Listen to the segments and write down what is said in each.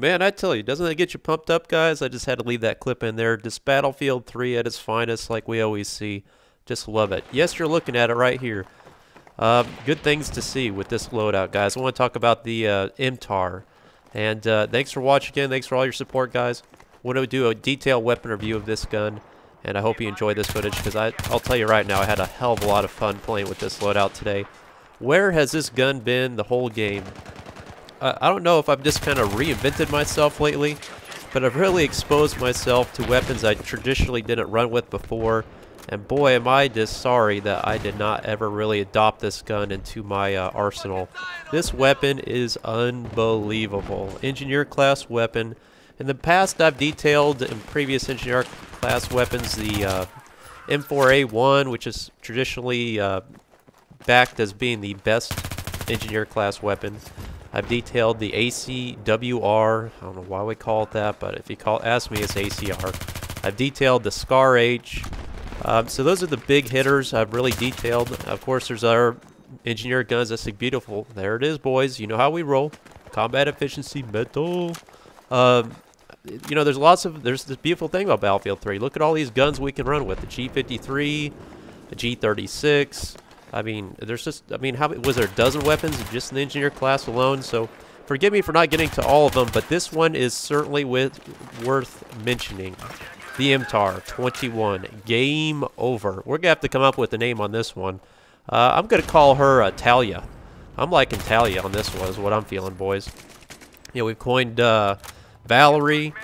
man, I tell you, doesn't that get you pumped up, guys? I just had to leave that clip in there. Just Battlefield 3 at its finest, like we always see. Just love it. Yes, you're looking at it right here. Good things to see with this loadout, guys. I want to talk about the MTAR. And thanks for watching again. Thanks for all your support, guys. I want to do a detailed weapon review of this gun. And I hope you enjoy this footage, because I'll tell you right now, I had a hell of a lot of fun playing with this loadout today. Where has this gun been the whole game? I don't know if I've just kind of reinvented myself lately, but I've really exposed myself to weapons I traditionally didn't run with before. And boy, am I just sorry that I did not ever really adopt this gun into my arsenal. This weapon is unbelievable. Engineer class weapon. In the past, I've detailed in previous engineer class weapons the M4A1, which is traditionally backed as being the best engineer class weapon. I've detailed the ACWR. I don't know why we call it that, but if you ask me, it's ACR. I've detailed the SCAR H. So those are the big hitters I've really detailed. Of course, there's other engineer guns. That's beautiful. There it is, boys. You know how we roll. Combat efficiency, metal. You know, there's this beautiful thing about Battlefield 3. Look at all these guns we can run with. The G53, the G36. I mean, how was there a dozen weapons just in the engineer class alone? So forgive me for not getting to all of them, but this one is certainly worth mentioning. The MTAR-21. Game over. We're going to have to come up with a name on this one. I'm going to call her Talia. I'm liking Talia on this one is what I'm feeling, boys. You know, we've coined Valerie.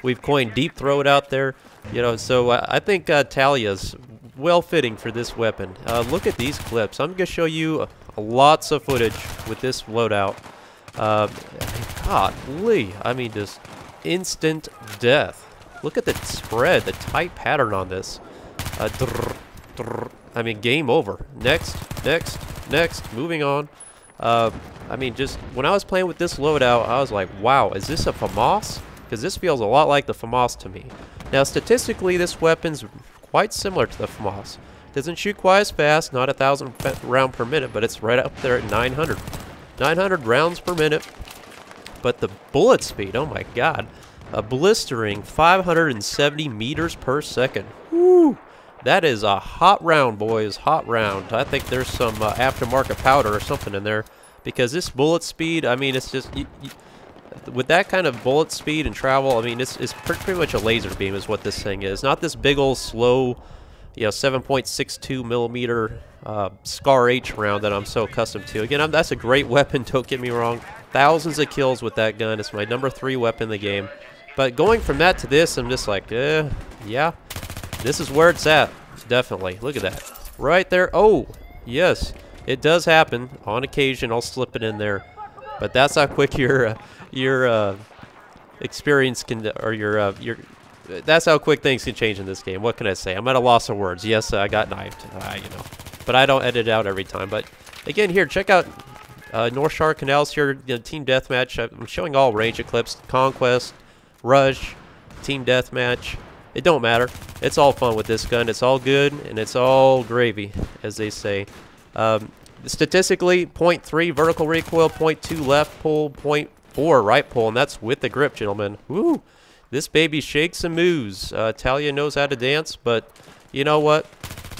We've coined Deep Throat out there. You know, so I think Talia's well fitting for this weapon. Look at these clips. I'm going to show you lots of footage with this loadout. Golly, I mean, just instant death. Look at the spread, the tight pattern on this. I mean, game over. Next, moving on. I mean, just when I was playing with this loadout, I was like, wow, is this a FAMAS? Because this feels a lot like the FAMAS to me. Now, statistically, this weapon's quite similar to the FAMAS. Doesn't shoot quite as fast, not 1,000 rounds per minute, but it's right up there at 900. 900 rounds per minute. But the bullet speed, oh my god. A blistering 570 meters per second. Woo! That is a hot round, boys. Hot round. I think there's some aftermarket powder or something in there. Because this bullet speed, I mean, it's just... with that kind of bullet speed and travel, I mean, it's pretty much a laser beam is what this thing is. Not this big old slow, you know, 7.62 millimeter SCAR H round that I'm so accustomed to. Again, that's a great weapon, don't get me wrong. Thousands of kills with that gun. It's my number 3 weapon in the game. But going from that to this, I'm just like, yeah, this is where it's at. Definitely. Look at that. Right there. Oh, yes, it does happen. On occasion, I'll slip it in there. But that's how quick your experience can, or that's how quick things can change in this game. What can I say? I'm at a loss of words. Yes, I got knifed, you know, but I don't edit it out every time. But again, here, check out North Shore Canals here, you know, team deathmatch. I'm showing all range clips, Conquest, Rush, team deathmatch. It don't matter. It's all fun with this gun. It's all good and it's all gravy, as they say. Statistically, 0.3 vertical recoil, 0.2 left pull, 0.4 right pull, and that's with the grip, gentlemen. Woo! This baby shakes and moves. Talia knows how to dance, but you know what?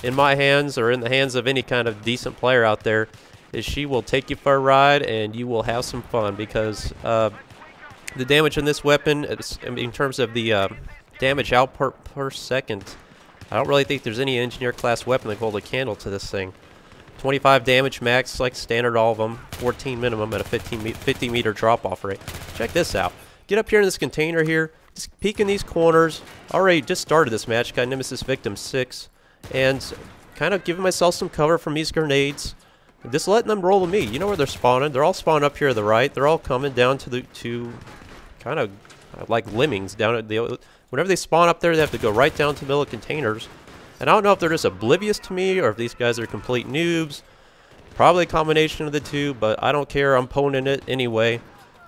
In my hands, or in the hands of any kind of decent player out there, is she will take you for a ride, and you will have some fun, because the damage on this weapon, in terms of the damage output per second, I don't really think there's any engineer class weapon that can hold a candle to this thing. 25 damage max, like standard all of them. 14 minimum at a 50 meter drop off rate. Check this out. Get up here in this container here. Just peek in these corners. Already just started this match. Got Nemesis Victim 6. And kind of giving myself some cover from these grenades. And just letting them roll to me. You know where they're spawning. They're all spawned up here to the right. They're all coming down to kind of like lemmings down at the... Whenever they spawn up there, they have to go right down to the middle of containers. And I don't know if they're just oblivious to me or if these guys are complete noobs. Probably a combination of the two, but I don't care. I'm poning it anyway.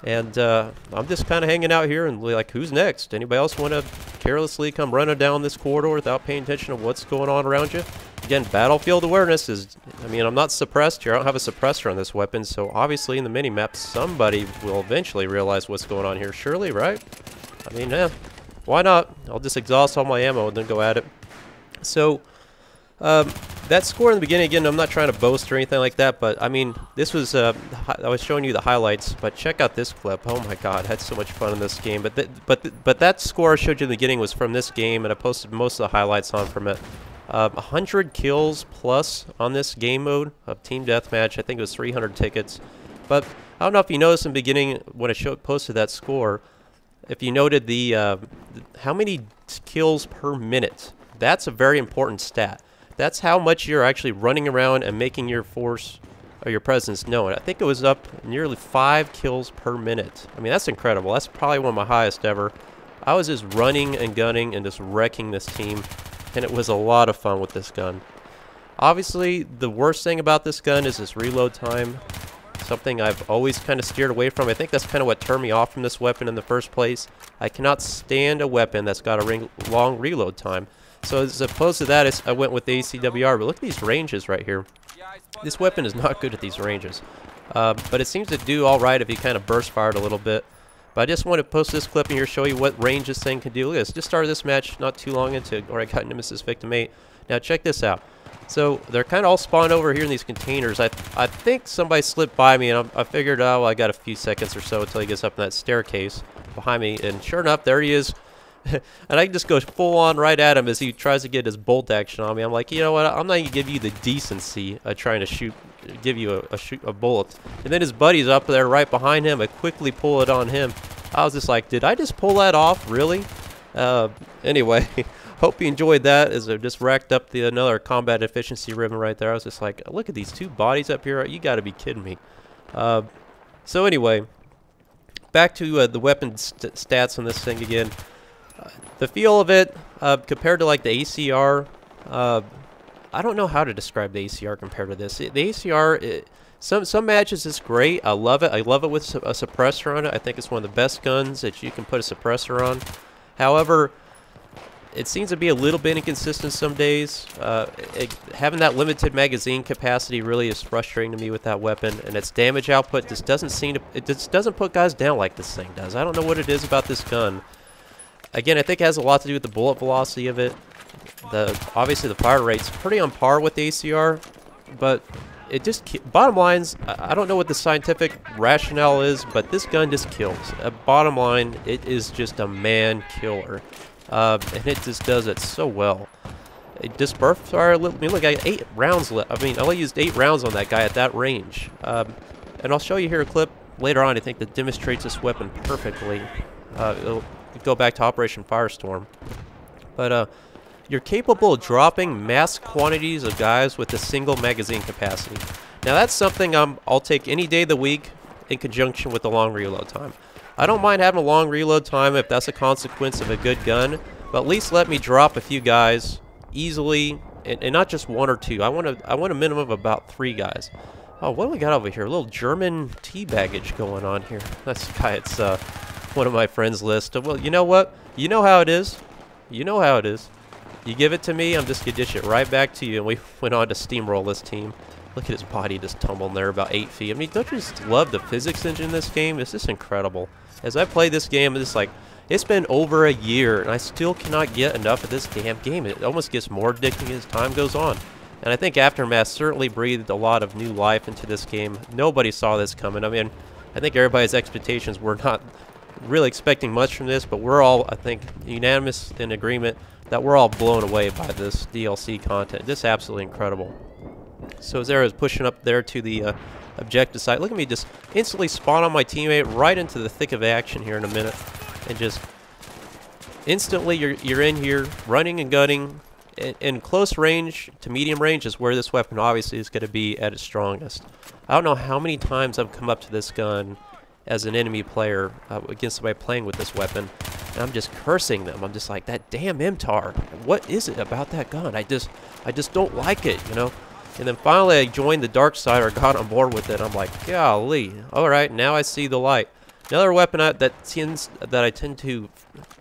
And I'm just kind of hanging out here and like, who's next? Anybody else want to carelessly come running down this corridor without paying attention to what's going on around you? again, battlefield awareness is, I mean, I'm not suppressed here. I don't have a suppressor on this weapon, so obviously in the mini-map, somebody will eventually realize what's going on here. Surely, right? I mean, yeah, why not? I'll just exhaust all my ammo and then go at it. So, that score in the beginning, again, I'm not trying to boast or anything like that, but I mean, this was, I was showing you the highlights, but check out this clip. Oh my god, I had so much fun in this game. But that score I showed you in the beginning was from this game, and I posted most of the highlights on from it. 100 kills plus on this game mode of Team Deathmatch. I think it was 300 tickets. But I don't know if you noticed in the beginning when I posted that score, if you noted the how many kills per minute. That's a very important stat. That's how much you're actually running around and making your force or your presence known. I think it was up nearly 5 kills per minute. I mean, that's incredible. That's probably one of my highest ever. I was just running and gunning and just wrecking this team, and it was a lot of fun with this gun. Obviously, the worst thing about this gun is this reload time. Something I've always kind of steered away from. I think that's kind of what turned me off from this weapon in the first place. I cannot stand a weapon that's got a long reload time. So as opposed to that, I went with the ACWR. But look at these ranges right here. This weapon is not good at these ranges. But it seems to do all right if you kind of burst fire it a little bit. But I just want to post this clip in here, show you what range this thing can do. Look at this. Just started this match not too long into, or I got Nemesis Victim 8. Now check this out. So they're kind of all spawned over here in these containers. I think somebody slipped by me, and I figured, oh, well, I got a few seconds or so until he gets up in that staircase behind me. And sure enough, there he is. And I can just go full on right at him as he tries to get his bolt action on me. I'm like, you know what? I'm not gonna give you the decency of trying to give you a bullet. And then his buddy's up there right behind him. I quickly pull it on him. I was just like, did I just pull that off? Really? Anyway, hope you enjoyed that. As I just racked up another combat efficiency ribbon right there. I was just like, look at these two bodies up here. You got to be kidding me. So anyway, back to the weapon stats on this thing again. The feel of it, compared to like the ACR, I don't know how to describe the ACR compared to this. The ACR, some matches is great. I love it. I love it with a suppressor on it. I think it's one of the best guns that you can put a suppressor on. However, it seems to be a little bit inconsistent some days. Having that limited magazine capacity really is frustrating to me with that weapon, and its damage output just doesn't put guys down like this thing does. I don't know what it is about this gun. Again, I think it has a lot to do with the bullet velocity of it. Obviously the fire rate's pretty on par with the ACR, but it just, bottom lines, I don't know what the scientific rationale is, but this gun just kills. Bottom line, it is just a man killer, and it just does it so well. It just burst fire. I mean, look, I got 8 rounds left. I mean, I only used 8 rounds on that guy at that range, and I'll show you here a clip later on, I think, that demonstrates this weapon perfectly. It'll go back to Operation Firestorm, but you're capable of dropping mass quantities of guys with a single magazine capacity. Now that's something I'll take any day of the week in conjunction with the long reload time. I don't mind having a long reload time if that's a consequence of a good gun, but at least let me drop a few guys easily, and not just 1 or 2. I want a minimum of about 3 guys. Oh, what do we got over here? A little German tea baggage going on here. That's the guy. It's one of my friends' list. Well, you know what? You know how it is. You know how it is. You give it to me, I'm just going to dish it right back to you. And we went on to steamroll this team. Look at his body just tumbling there about 8 feet. I mean, don't you just love the physics engine in this game? It's just incredible. As I play this game, it's like, it's been over a year, and I still cannot get enough of this damn game. It almost gets more addicting as time goes on. And I think Aftermath certainly breathed a lot of new life into this game. Nobody saw this coming. I mean, I think everybody's expectations were not really expecting much from this, but we're all, I think, unanimous in agreement that we're all blown away by this DLC content. Just absolutely incredible. So as I was pushing up there to the objective site, look at me just instantly spawn on my teammate right into the thick of action here in a minute, and just instantly you're in here running and gunning. In close range to medium range is where this weapon obviously is going to be at its strongest. I don't know how many times I've come up to this gun as an enemy player against somebody playing with this weapon, and I'm just cursing them. I'm just like, that damn MTAR, what is it about that gun? I just don't like it, you know. And then finally I joined the dark side, or got on board with it. I'm like, golly, all right, now I see the light. Another weapon I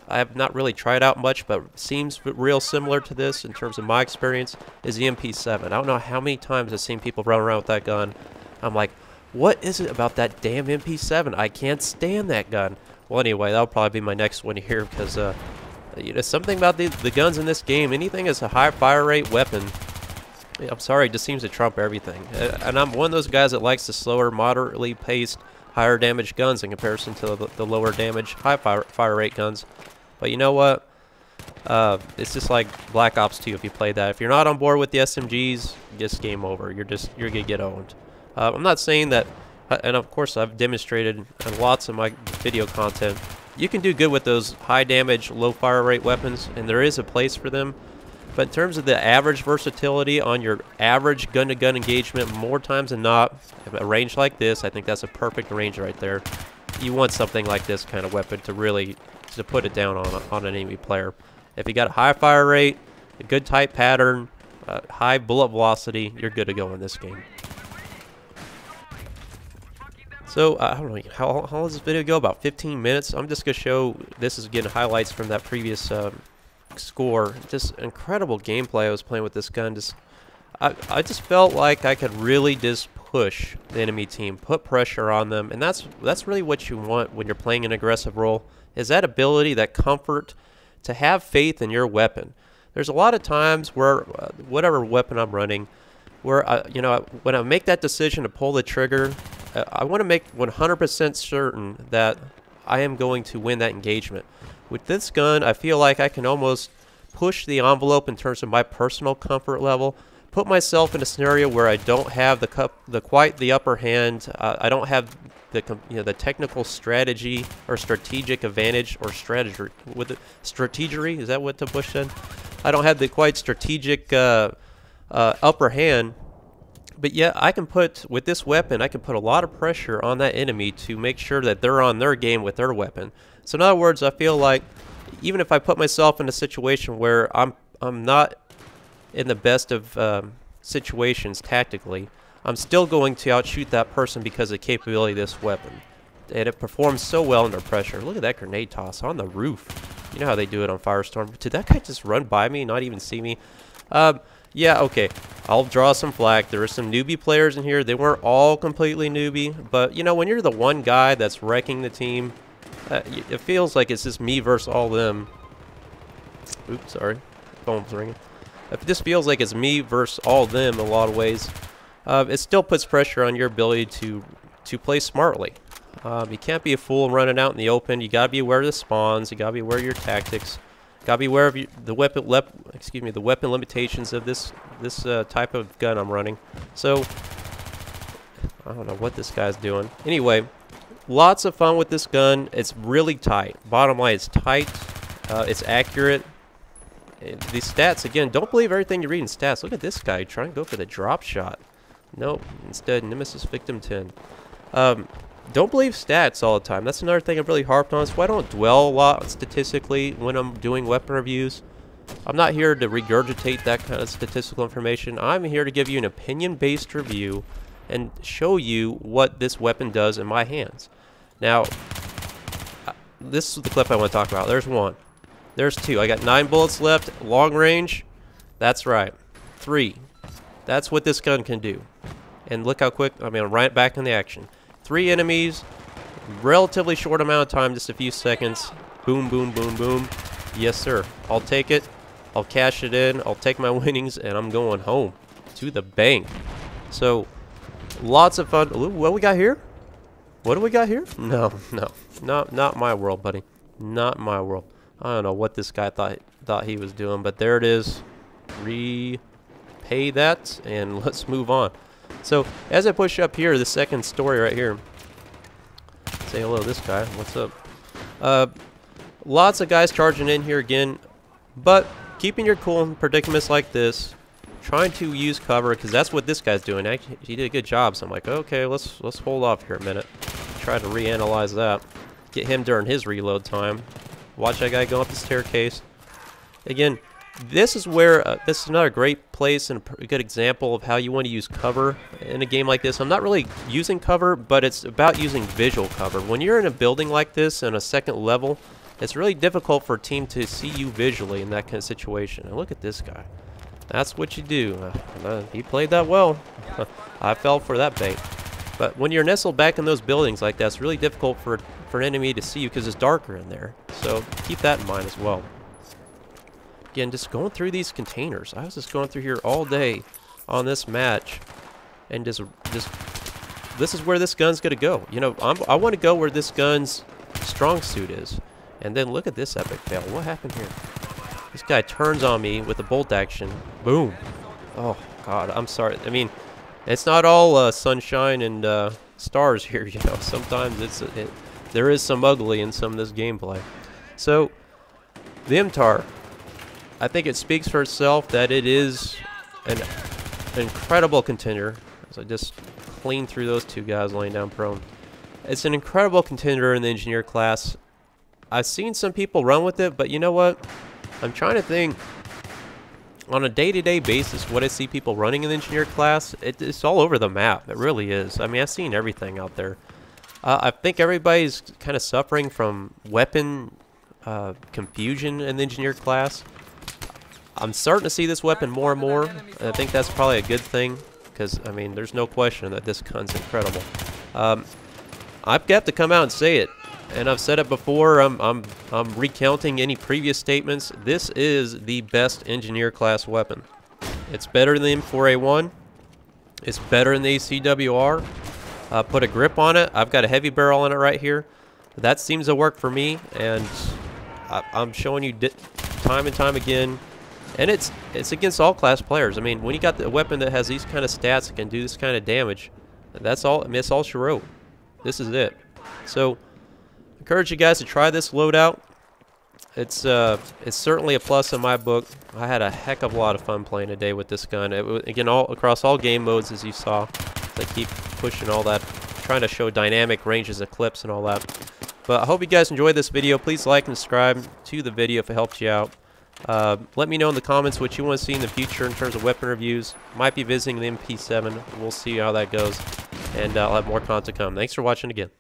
have not really tried out much, but seems real similar to this in terms of my experience, is the MP7. I don't know how many times I've seen people run around with that gun. I'm like, what is it about that damn MP7? I can't stand that gun. Well, anyway, that'll probably be my next one here because, you know, something about the guns in this game, anything as a high fire rate weapon, I'm sorry, it just seems to trump everything. And I'm one of those guys that likes the slower, moderately paced, higher damage guns in comparison to the lower damage, high fire rate guns. But you know what? It's just like Black Ops 2 if you play that. If you're not on board with the SMGs, just game over. You're gonna get owned. I'm not saying that, and of course I've demonstrated in lots of my video content, you can do good with those high damage, low fire rate weapons, and there is a place for them. But in terms of the average versatility on your average gun-to-gun engagement, more times than not, a range like this, I think that's a perfect range right there. You want something like this kind of weapon to really put it down on an enemy player. If you got a high fire rate, a good tight pattern, high bullet velocity, you're good to go in this game. So, I don't know, how long does this video go? About 15 minutes? I'm just going to show, this is getting highlights from that previous score. Just incredible gameplay I was playing with this gun. I just felt like I could really just push the enemy team, put pressure on them, and that's really what you want when you're playing an aggressive role, is that ability, that comfort to have faith in your weapon. There's a lot of times where whatever weapon I'm running, where you know, when I make that decision to pull the trigger, I want to make 100% certain that I am going to win that engagement. With this gun, I feel like I can almost push the envelope in terms of my personal comfort level, put myself in a scenario where I don't have quite the upper hand. I don't have the technical strategy or strategic advantage or strategy with it. Strategery, is that what the Bush said? I don't have the quite strategic upper hand. But yeah, I can put, with this weapon, I can put a lot of pressure on that enemy to make sure that they're on their game with their weapon. So in other words, I feel like even if I put myself in a situation where I'm not in the best of situations tactically, I'm still going to outshoot that person because of the capability of this weapon. And it performs so well under pressure. Look at that grenade toss on the roof. You know how they do it on Firestorm. Did that guy just run by me, not even see me? Yeah, okay, I'll draw some flack. There are some newbie players in here. They weren't all completely newbie, but you know, when you're the one guy that's wrecking the team, it feels like it's just me versus all them. Oops, sorry, phone's ringing. It just feels like it's me versus all them in a lot of ways. It still puts pressure on your ability to play smartly. You can't be a fool running out in the open. You gotta be aware of the spawns. You gotta be aware of your tactics. Gotta be aware of the weapon limitations of this type of gun I'm running. So I don't know what this guy's doing. Anyway, lots of fun with this gun. It's really tight. Bottom line, it's tight. It's accurate. These stats, again, don't believe everything you read in stats. Look at this guy trying to go for the drop shot. Nope. Instead, Nemesis Victim 10. Don't believe stats all the time. That's another thing I've really harped on. So I don't dwell a lot statistically when I'm doing weapon reviews. I'm not here to regurgitate that kind of statistical information. I'm here to give you an opinion-based review and show you what this weapon does in my hands. Now, this is the clip I want to talk about. There's one. There's two. I got 9 bullets left. Long range. That's right. 3. That's what this gun can do. And look how quick. I mean, I'm right back in the action. 3 enemies, relatively short amount of time, just a few seconds. Boom, boom, boom, boom. Yes, sir. I'll take it. I'll cash it in. I'll take my winnings, and I'm going home to the bank. So, lots of fun. Ooh, what we got here? What do we got here? No, not my world, buddy. Not my world. I don't know what this guy thought he was doing, but there it is. Repay that, and let's move on. So, as I push up here, the second story right here. Say hello to this guy. What's up? Lots of guys charging in here again, but keeping your cool in predicaments like this, trying to use cover, because that's what this guy's doing. Actually, he did a good job, so I'm like, okay, let's hold off here a minute. Try to reanalyze that. Get him during his reload time. Watch that guy go up the staircase. Again, this is where this is another great place and a good example of how you want to use cover in a game like this. I'm not really using cover, but it's about using visual cover. When you're in a building like this in a second level, it's really difficult for a team to see you visually in that kind of situation. And look at this guy. That's what you do. He played that well. I fell for that bait. But when you're nestled back in those buildings like that, it's really difficult for an enemy to see you because it's darker in there. So keep that in mind as well. Again, just going through these containers. I was just going through here all day on this match, and just this is where this gun's gonna go. You know, I want to go where this gun's strong suit is. And then look at this epic fail. What happened here? This guy turns on me with a bolt action. Boom. Oh God, I'm sorry. I mean, it's not all sunshine and stars here. You know, sometimes there is some ugly in some of this gameplay. So the MTAR. I think it speaks for itself that it is an incredible contender. As I just clean through those two guys laying down prone. It's an incredible contender in the engineer class. I've seen some people run with it, but you know what? I'm trying to think on a day-to-day basis what I see people running in the engineer class. It's all over the map. It really is. I mean, I've seen everything out there. I think everybody's kind of suffering from weapon confusion in the engineer class. I'm starting to see this weapon more and more, and I think that's probably a good thing, because, I mean, there's no question that this gun's incredible. I've got to come out and say it, and I've said it before. I'm recounting any previous statements. This is the best engineer class weapon. It's better than the M4A1. It's better than the ACWR. Put a grip on it. I've got a heavy barrel on it right here. That seems to work for me, and I'm showing you time and time again. And it's against all class players. I mean, when you got the weapon that has these kind of stats that can do this kind of damage, that's all. I mean, it's all she wrote. This is it. So, encourage you guys to try this loadout. It's certainly a plus in my book. I had a heck of a lot of fun playing today with this gun. Again, all across all game modes, as you saw. I keep pushing all that, trying to show dynamic ranges of clips and all that. But I hope you guys enjoyed this video. Please like and subscribe to the video if it helped you out. Let me know in the comments what you want to see in the future in terms of weapon reviews. Might be visiting the MP7. We'll see how that goes. And I'll have more content come. Thanks for watching again.